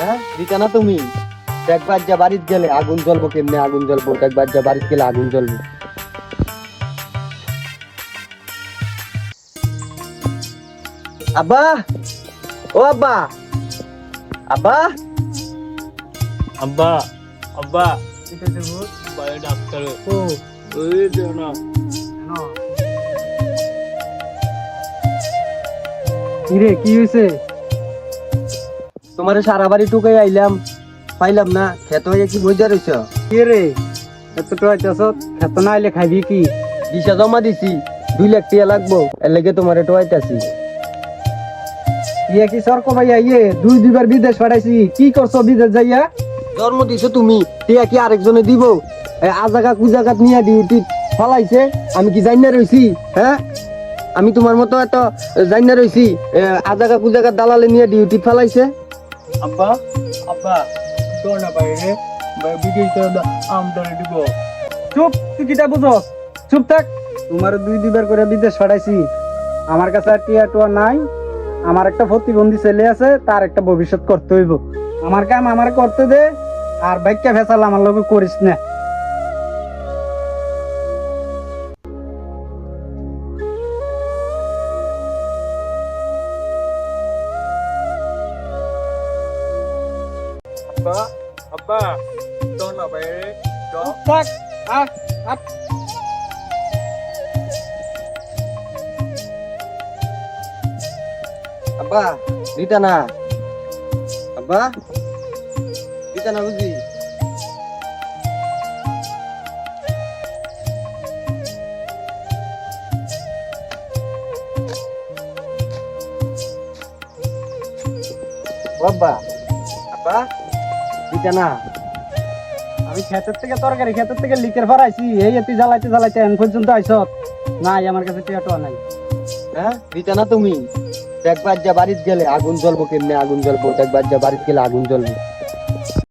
হ্যাঁ দিতা না তুমি? একবার যা বাড়িতে গেলে আগুন জ্বলবো, কেমনে আগুন জ্বলবো? একবার যা বাড়িতে গেলে আগুন জ্বলবো। আব্বা, ও আব্বা, আব্বা, আব্বা আব্বা বাইরে ডাক্তার ওই দেও না। কিরে কি হয়েছে? তোমারে সারা বাড়ি টুকাই আইলাম, পাইলাম না। খেতে হয়ে কি বইজা রইছ? কি রে এত টোয়াইতেছ? খেত না আইলে খাইবি কি? দিশা জমা দিছি, 2 লাখ টাকা লাগবো, এর লেগে তোমারে টোয়াইতাছি। ইয়ে কি সরক ভাইয়া, ইয়ে দুইবার বিদেশ পাঠাইছি, কি করছো বিদেশ যাইয়া? জন্ম দিছো তুমি, টিয়া কি আরেকজনে দিব? আজাগা কুজাগাত নিয়ে ডিউটি ফলাইছে, আমি কি জানি না রইছি? হ্যাঁ, আমি তোমার মতো এত জানি না রইছি? আজাগা কুজাগাত দালালে নিয়ে ডিউটি ফলাইছে। আব্বা আব্বা তোর না বাইরে বিদেশ আমদানি দিব। চুপ, তুই কিটা বুঝস? চুপ থাক। তোমার দুইবার করে বিদেশ পাঠাইছি, আমার কাছে আর টিয়া টোয়া নাই। আমার একটা প্রতিবন্ধী ছেলে আছে, তার একটা ভবিষ্যৎ করতে হইব। আমার কাম আমার করতে দে, আর ভাইকা ফেসাল আমার লগে করিস না। আব্বা আব্বা তোর না বাইরে চুপ থাক। আহ, আহ। আব্বা দিতা না, আব্বা দিতা না বুঝি? ও আব্বা, আব্বা দিতা না? আমি ক্ষেতের থেকে তরকারি, ক্ষেতের থেকে লিকের ফরাইছি, এই তুই জ্বালাইতে জ্বালাইতে এখন পর্যন্ত আইসত নাই। আমার কাছে টিয়া টোয়া নাই। হ্যাঁ দিতা না তুমি? একবার যা বাড়িতে গেলে আগুন জ্বলবো, কেমনে আগুন জ্বলবো? একবার যা বাড়িতে গেলে আগুন জ্বলবো।